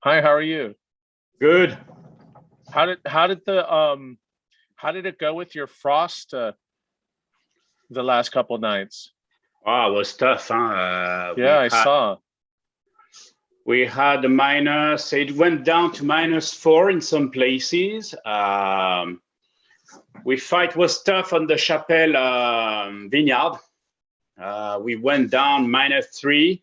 Hi, how are you? Good. How did it go with your frost the last couple nights? Wow, it was tough, huh? Yeah, I saw. We had a minus. It went down to -4 in some places. Was tough on the Chapelle vineyard. We went down -3,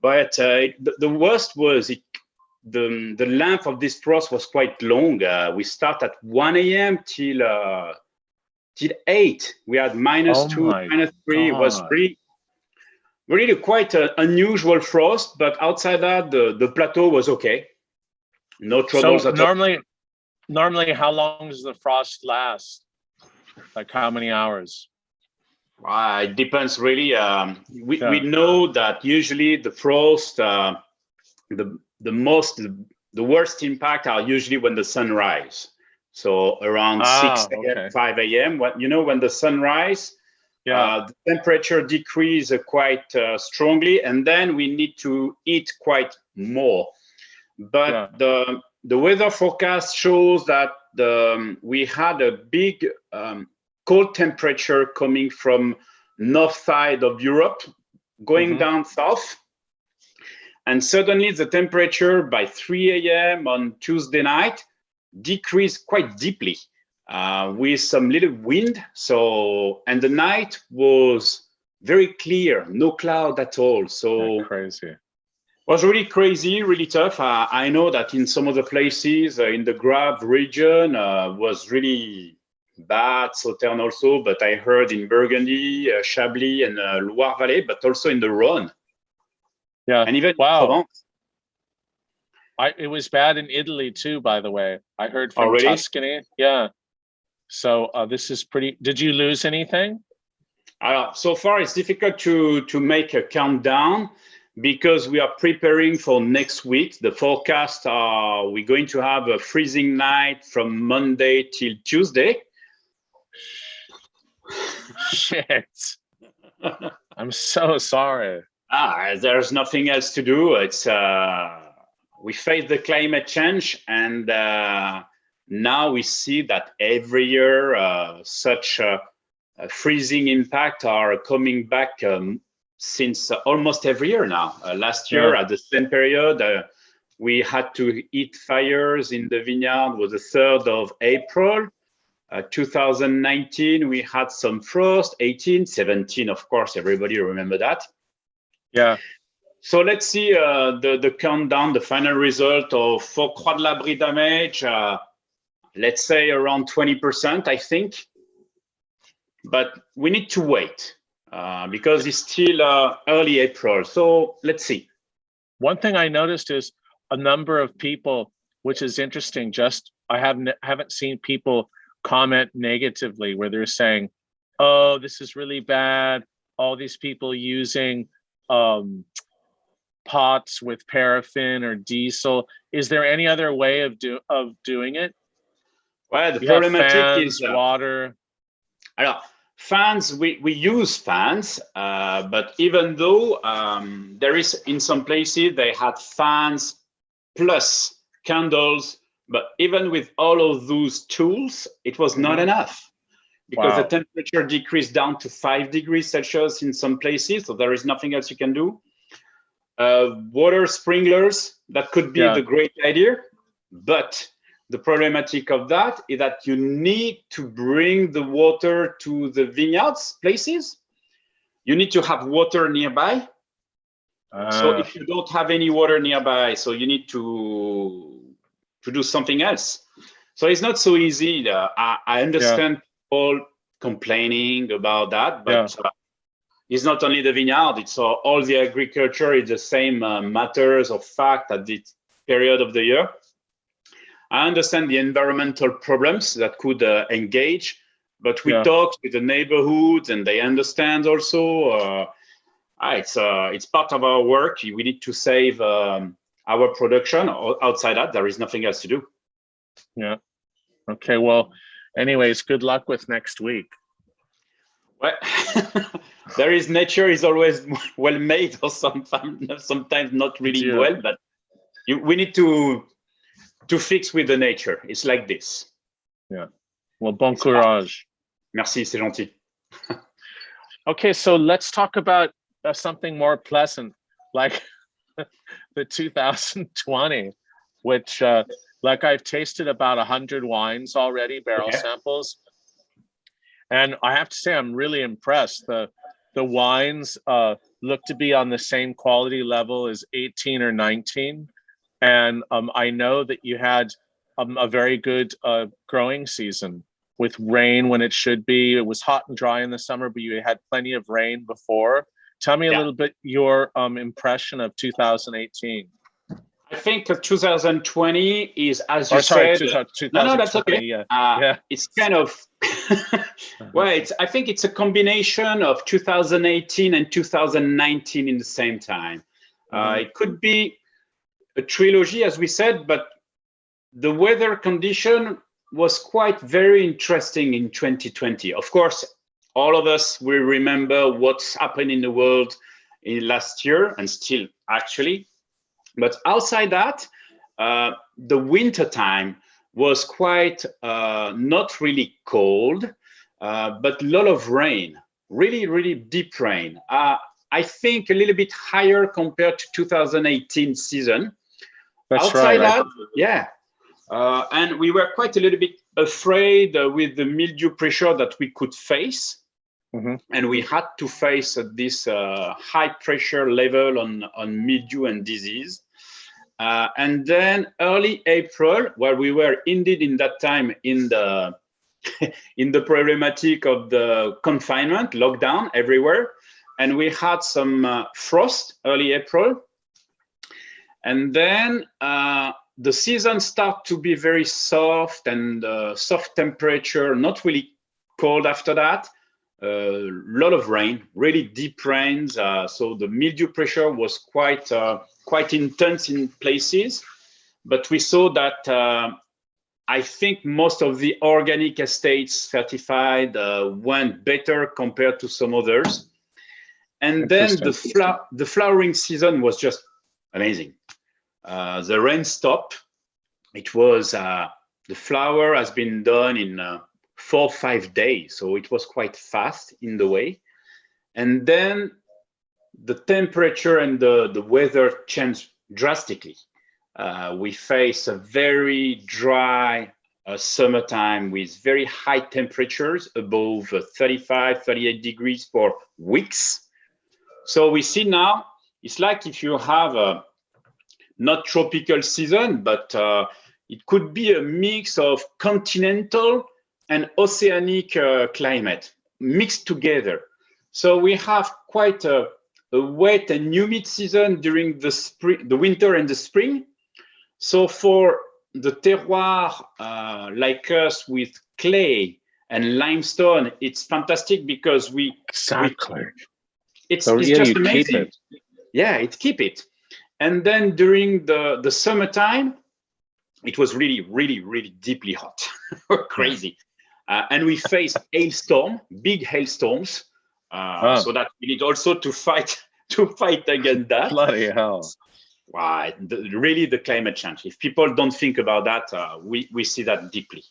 but the worst was the length of this frost was quite long. We start at 1 a.m. till 8. We had Oh -2, my -3. It was God. really quite an unusual frost, but outside that, the plateau was okay. No troubles So at all. normally, how long does the frost last? Like how many hours? It depends really. We Yeah. know that usually the frost, the worst impact are usually when the sun rise. So around 6 a.m., Okay. 5 a.m. When the sun rise, Yeah. the temperature decrease quite strongly, and then we need to eat quite more. But Yeah. the weather forecast shows that we had a big cold temperature coming from north side of Europe, going down south. And suddenly the temperature by 3 a.m. on Tuesday night decreased quite deeply with some little wind. And the night was very clear, no cloud at all. So Crazy. was really crazy, really tough. I know that in some other places in the Grave region was really bad, Sauternes also, but I heard in Burgundy, Chablis and Loire Valley, but also in the Rhône. Yeah. And even in Wow. Provence. It was bad in Italy too, by the way. I heard from Really? Tuscany. Yeah. So this is pretty. Did you lose anything? So far, it's difficult to make a countdown because we are preparing for next week. The forecast are we're going to have a freezing night from Monday till Tuesday. Shit. I'm so sorry. There's nothing else to do. It's we face the climate change, and now we see that every year such freezing impact are coming back since almost every year now. Last year at the same period, we had to eat fires in the vineyard was the 3rd of April. 2019, we had some frost. 18, 17, of course, everybody remember that. Yeah. So let's see the countdown, the final result of for Croix de Labrie damage. Let's say around 20%, I think. But we need to wait because it's still early April. So let's see. One thing I noticed is a number of people, which is interesting. I haven't seen people comment negatively where they're saying, "Oh, this is really bad. All these people using pots with paraffin or diesel." Is there any other way of doing it? Well, the You have problematic fans, is water. Fans, we use fans, but even though there is in some places they had fans plus candles, but even with all of those tools, it was not enough because the temperature decreased down to 5 degrees Celsius in some places, so there is nothing else you can do. Water sprinklers, that could be the great idea, but the problematic of that is that you need to bring the water to the vineyards places. You need to have water nearby. So if you don't have any water nearby, so you need to do something else. So it's not so easy. I understand people complaining about that, but it's not only the vineyard, it's all the agriculture. It's the same matters of fact at this period of the year. I understand the environmental problems that could engage, but we talked with the neighborhoods and they understand also. It's part of our work. We need to save our production. Outside that, there is nothing else to do. Yeah. Okay. Well, anyways, good luck with next week. Well, there is nature is always well made, or sometimes not really well, but we need to fix with the nature. It's like this. Yeah. Well, bon courage. Merci, c'est gentil. Okay, so let's talk about something more pleasant, like the 2020, which like I've tasted about 100 wines already, barrel samples. And I have to say, I'm really impressed. The wines look to be on the same quality level as 18 or 19. And I know that you had a very good growing season with rain when it should be. It was hot and dry in the summer, but you had plenty of rain before. Tell me a little bit your impression of 2018. I think 2020 is, as you said. 2020, no, that's okay. Yeah. It's kind of well. I think it's a combination of 2018 and 2019 in the same time. It could be a trilogy, as we said, but the weather condition was quite very interesting in 2020. Of course, all of us will remember what's happened in the world in last year and still actually. But outside that, the winter time was quite not really cold, but a lot of rain, really, really deep rain. I think a little bit higher compared to 2018 season. That's outside right. that, yeah. And we were quite a little bit afraid with the mildew pressure that we could face. And we had to face this high pressure level on mildew and disease. And then early April, where we were indeed in that time in the in the problematic of the confinement, lockdown everywhere. And we had some frost early April. And then the season started to be very soft and soft temperature, not really cold after that. A lot of rain, really deep rains. So the mildew pressure was quite intense in places. But we saw that I think most of the organic estates certified went better compared to some others. And then the flowering season was just amazing. The rain stopped. It was the flower has been done in 4 or 5 days, so it was quite fast in the way. And then the temperature and the weather changed drastically. We face a very dry summertime with very high temperatures, above 35, 38 degrees for weeks. So we see now, it's like if you have a not tropical season, but it could be a mix of continental and oceanic climate mixed together. So we have quite a wet and humid season during the spring, the winter and the spring. So for the terroir like us with clay and limestone, it's fantastic because it's just amazing. Yeah, it keep it. And then during the summertime, it was really, really, really deeply hot, crazy. And we faced big hailstorms. So that we need also to fight against that. Bloody hell. Wow, really the climate change. If people don't think about that, we see that deeply.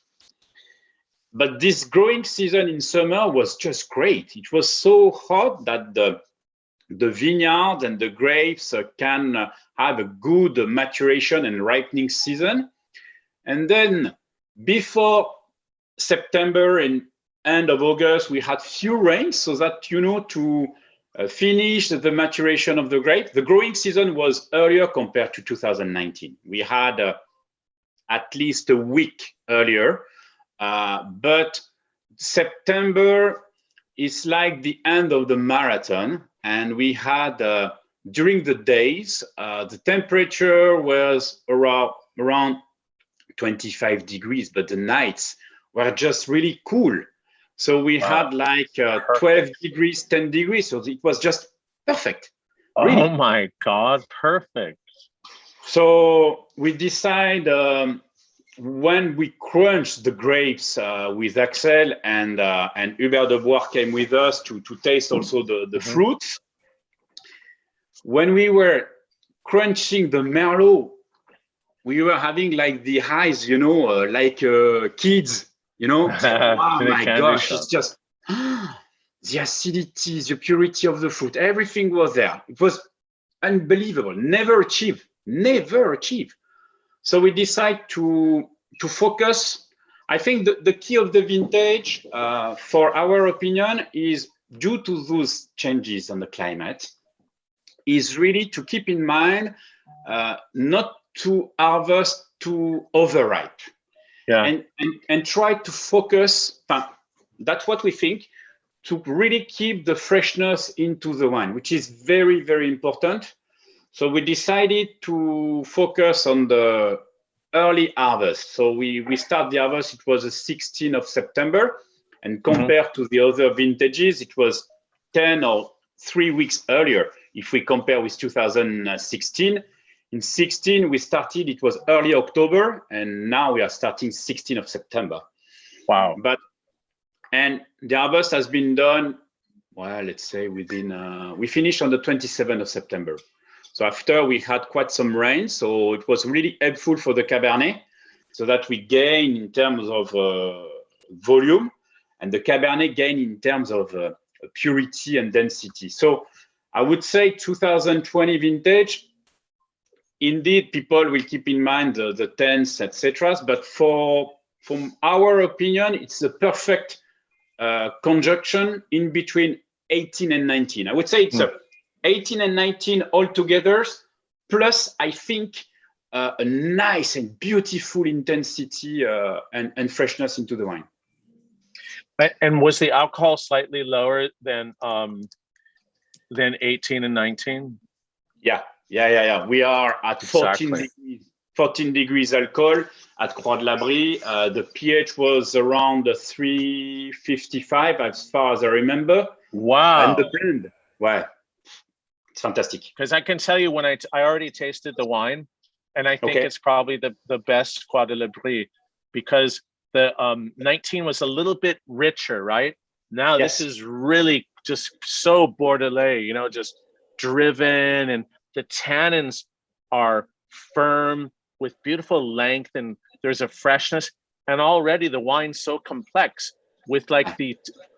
But this growing season in summer was just great. It was so hot that the vineyard and the grapes can have a good maturation and ripening season. And then before September and end of August, we had few rains, so that, to finish the maturation of the grape. The growing season was earlier compared to 2019. We had at least a week earlier, but September is like the end of the marathon. And we had, during the days, the temperature was around 25 degrees, but the nights were just really cool. So we had like 12 degrees, 10 degrees. So it was just perfect. Really. Oh my God, perfect. So we decide when we crunched the grapes with Axel and Hubert de Bois came with us to taste also the fruits. When we were crunching the Merlot, we were having like the highs, you know, like kids, you know. Oh In a my candy gosh, shop. it's just the acidity, the purity of the fruit, everything was there. It was unbelievable. Never achieved, never achieved. So we decide to focus. I think the key of the vintage, for our opinion, is due to those changes on the climate, is really to keep in mind not to harvest too overripe. Yeah. And try to focus. That's what we think, to really keep the freshness into the wine, which is very, very important. So we decided to focus on the early harvest. So we start the harvest, it was the 16th of September. And compared to the other vintages, it was 10 or 3 weeks earlier. If we compare with 2016, in 16 we started, it was early October, and now we are starting 16th of September. Wow. And the harvest has been done, well, let's say within, we finished on the 27th of September. So after we had quite some rain, so it was really helpful for the Cabernet, so that we gain in terms of volume, and the Cabernet gain in terms of purity and density. So I would say 2020 vintage, indeed, people will keep in mind the tens, etc. But from our opinion, it's the perfect conjunction in between 18 and 19. I would say it's 18 and 19 all together, plus I think a nice and beautiful intensity and freshness into the wine. And was the alcohol slightly lower than 18 and 19? Yeah. We are at 14 degrees alcohol at Croix de Labrie. The pH was around 355 as far as I remember. Wow. And the blend, wow, it's fantastic. Because I can tell you, when I already tasted the wine, and I think it's probably the best Croix de Labrie, because the 19 was a little bit richer, right? Now this is really just so Bordelais, you know, just driven, and the tannins are firm with beautiful length, and there's a freshness, and already the wine's so complex with like the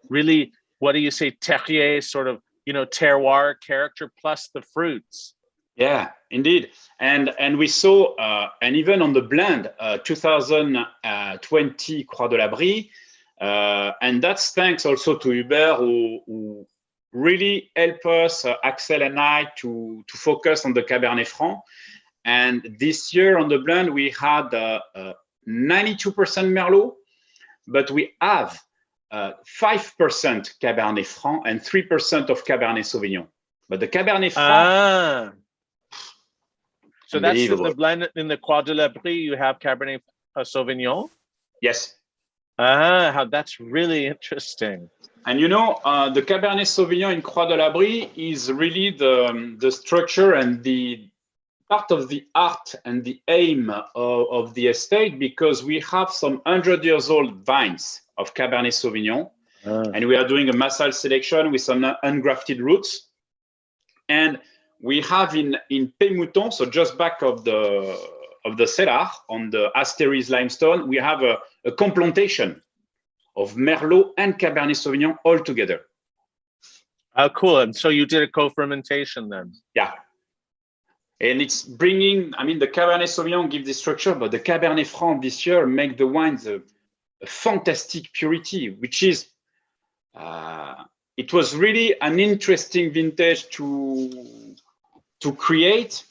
really, what do you say, terrier sort of, you know, terroir character plus the fruits. Yeah, indeed. And we saw, and even on the blend, 2020 Croix de Labrie, and that's thanks also to Hubert, who really helped us, Axel and I, to focus on the Cabernet Franc. And this year on the blend, we had 92% Merlot, but we have 5% Cabernet Franc and 3% of Cabernet Sauvignon. But the Cabernet Franc... So that's the blend in the Croix de Labrie, you have Cabernet Sauvignon? Yes. That's really interesting. And you know, the Cabernet Sauvignon in Croix de Labrie is really the structure and the part of the art and the aim of the estate, because we have some 100-year-old vines of Cabernet Sauvignon, and we are doing a massal selection with some ungrafted roots. And we have in Pémouton, so just back of the cellar on the Astéries limestone, we have a complantation of Merlot and Cabernet Sauvignon all together. Oh, cool. And so you did a co-fermentation then? Yeah. And it's bringing, I mean, the Cabernet Sauvignon gives the structure, but the Cabernet Franc this year make the wines a fantastic purity, which is, it was really an interesting vintage to create,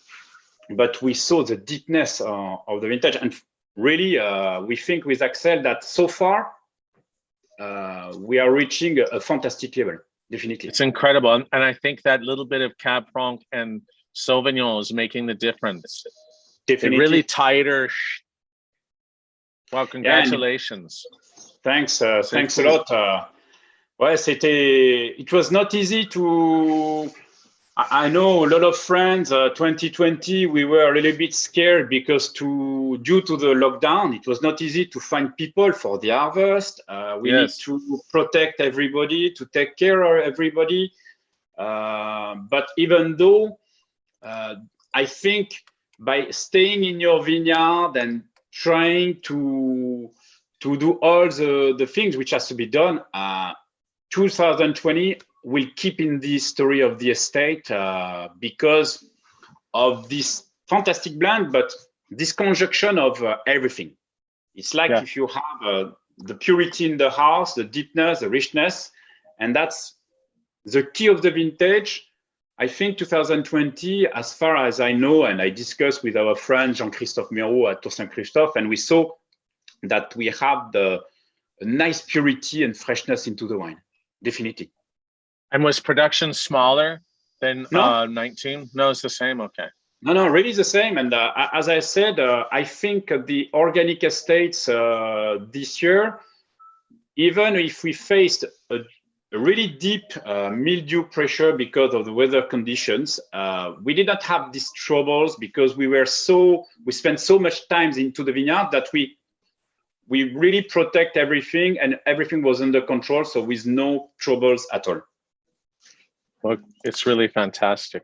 but we saw the deepness of the vintage. And really, we think with Axel that so far, we are reaching a fantastic level, definitely. It's incredible. And I think that little bit of Cab Franc and Sauvignon is making the difference. Definitely. Really tighter. Well, congratulations. Thanks. Thanks a lot. Well, it was not easy to... I know a lot of friends, 2020, we were a little bit scared because due to the lockdown, it was not easy to find people for the harvest. We need to protect everybody, to take care of everybody. But even though I think by staying in your vineyard and trying to do all the things which has to be done, 2020 will keep in the story of the estate because of this fantastic blend, but this conjunction of everything. It's like if you have the purity in the house, the deepness, the richness, and that's the key of the vintage. I think 2020, as far as I know, and I discussed with our friend Jean-Christophe Miro at Tour Saint-Christophe, and we saw that we have a nice purity and freshness into the wine, definitely. And was production smaller than No. 19? No, it's the same. Okay. No, really the same. And as I said, I think the organic estates this year, even if we faced a really deep mildew pressure because of the weather conditions, we did not have these troubles because we spent so much time into the vineyard that we really protect everything, and everything was under control, so with no troubles at all. Well, it's really fantastic.